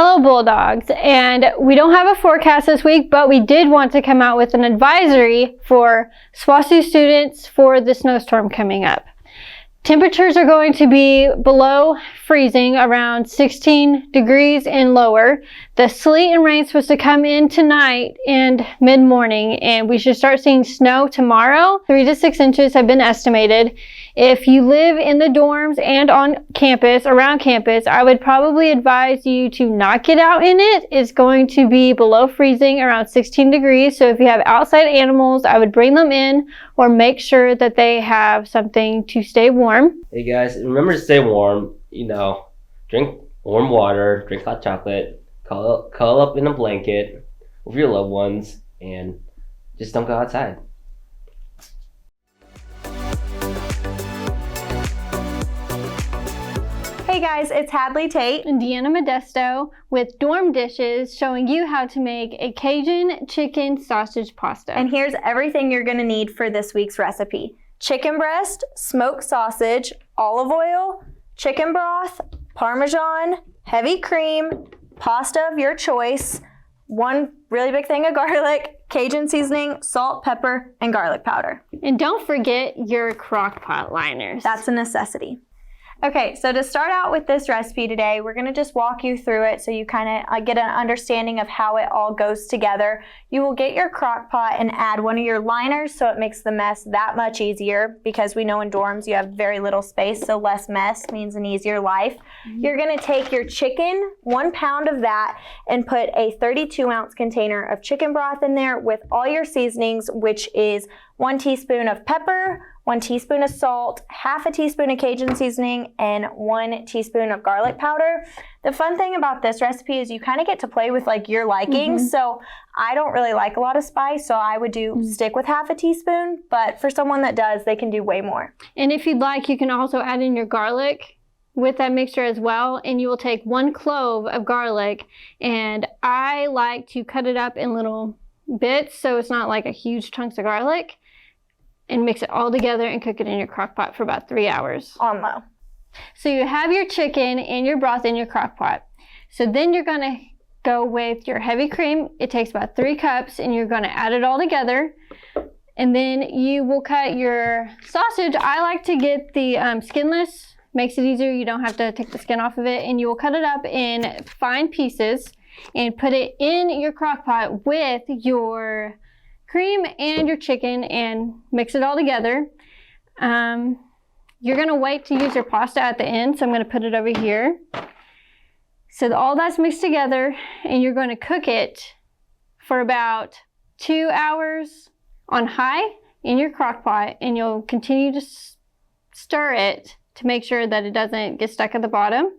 Hello, Bulldogs. And we don't have a forecast this week, but we did want to come out with an advisory for SWASU students for the snowstorm coming up. Temperatures are going to be below freezing, around 16 degrees and lower. The sleet and rain is supposed to come in tonight and mid-morning, and we should start seeing snow tomorrow. 3 to 6 inches have been estimated. If you live in the dorms and on campus, around campus, I would probably advise you to not get out in it. It's going to be below freezing, around 16 degrees. So if you have outside animals, I would bring them in or make sure that they have something to stay warm. Hey guys, remember to stay warm. Drink warm water, drink hot chocolate, cuddle up in a blanket with your loved ones, and just don't go outside. Hey guys, it's Hadley Tate and Deanna Modesto with Dorm Dishes, showing you how to make a Cajun chicken sausage pasta. And here's everything you're gonna need for this week's recipe. Chicken breast, smoked sausage, olive oil, chicken broth, Parmesan, heavy cream, pasta of your choice, 1 really big thing of garlic, Cajun seasoning, salt, pepper, and garlic powder. And don't forget your crock pot liners. That's a necessity. Okay, so to start out with this recipe today, we're gonna just walk you through it so you kind of get an understanding of how it all goes together. You will get your crock pot and add one of your liners so it makes the mess that much easier, because we know in dorms you have very little space, so less mess means an easier life. You're gonna take your chicken, 1 pound of that, and put a 32-ounce container of chicken broth in there with all your seasonings, which is 1 teaspoon of pepper, 1 teaspoon of salt, half a teaspoon of Cajun seasoning, and 1 teaspoon of garlic powder. The fun thing about this recipe is you kind of get to play with like your likings. So I don't really like a lot of spice, so I would stick with half a teaspoon, but for someone that does, they can do way more. And if you'd like, you can also add in your garlic with that mixture as well, and you will take 1 clove of garlic, and I like to cut it up in little bits so it's not like a huge chunks of garlic, and mix it all together and cook it in your crock pot for about 3 hours. On low. So you have your chicken and your broth in your crock pot. So then you're gonna go with your heavy cream. It takes about 3 cups, and you're gonna add it all together. And then you will cut your sausage. I like to get the skinless, makes it easier. You don't have to take the skin off of it. And you will cut it up in fine pieces and put it in your crock pot with your cream and your chicken and mix it all together. You're gonna wait to use your pasta at the end, so I'm gonna put it over here. So all that's mixed together, and you're gonna cook it for about 2 hours on high in your crock pot, and you'll continue to stir it to make sure that it doesn't get stuck at the bottom.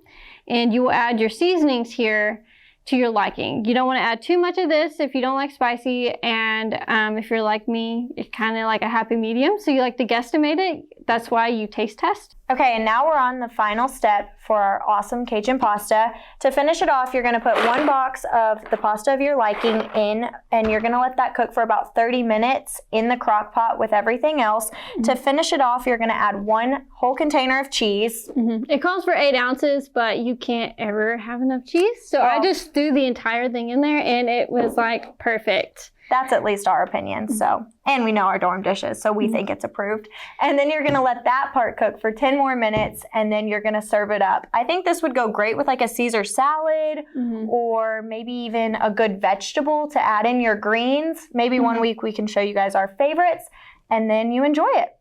And you will add your seasonings here to your liking. You don't want to add too much of this if you don't like spicy, and if you're like me, it's kind of like a happy medium, so you like to guesstimate it. That's why you taste test. Okay, and now we're on the final step for our awesome Cajun pasta. To finish it off, you're gonna put 1 box of the pasta of your liking in, and you're gonna let that cook for about 30 minutes in the crock pot with everything else. To finish it off, you're gonna add 1 whole container of cheese. It calls for 8 ounces, but you can't ever have enough cheese. So I just threw the entire thing in there, and it was like perfect. That's at least our opinion. So, and we know our dorm dishes, so we think it's approved. And then you're gonna let that part cook for 10 more minutes, and then you're gonna serve it up. I think this would go great with like a Caesar salad, or maybe even a good vegetable to add in your greens. Maybe one week we can show you guys our favorites, and then you enjoy it.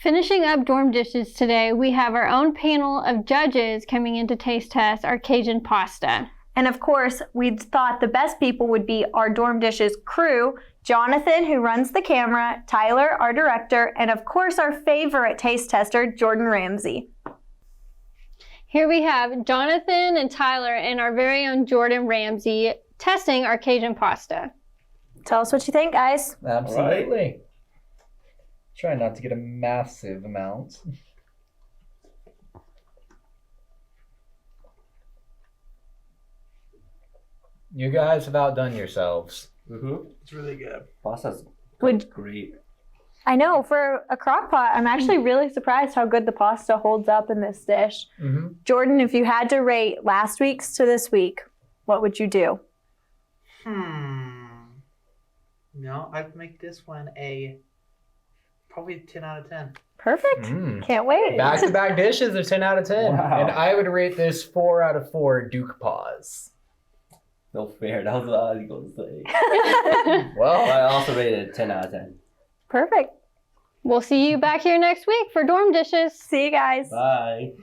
Finishing up dorm dishes today, we have our own panel of judges coming in to taste test our Cajun pasta. And of course, we thought the best people would be our Dorm Dishes crew, Johnathan, who runs the camera, Tyler, our director, and of course our favorite taste tester, Jordan Ramsey. Here we have Johnathan and Tyler and our very own Jordan Ramsey testing our Cajun pasta. Tell us what you think, guys. Absolutely. Right. Try not to get a massive amount. You guys have outdone yourselves. It's really good. Pasta's Would great. I know, for a crock pot, I'm actually really surprised how good the pasta holds up in this dish. Mm-hmm. Jordan, if you had to rate last week's to this week, what would you do? No, I'd make this one probably 10 out of 10. Perfect. Can't wait. Back-to-back dishes are 10 out of 10. Wow. And I would rate this 4 out of 4 Duke paws. No fair. That was what I was going to say. Well, But I also rated it 10 out of 10. Perfect. We'll see you back here next week for dorm dishes. See you guys. Bye.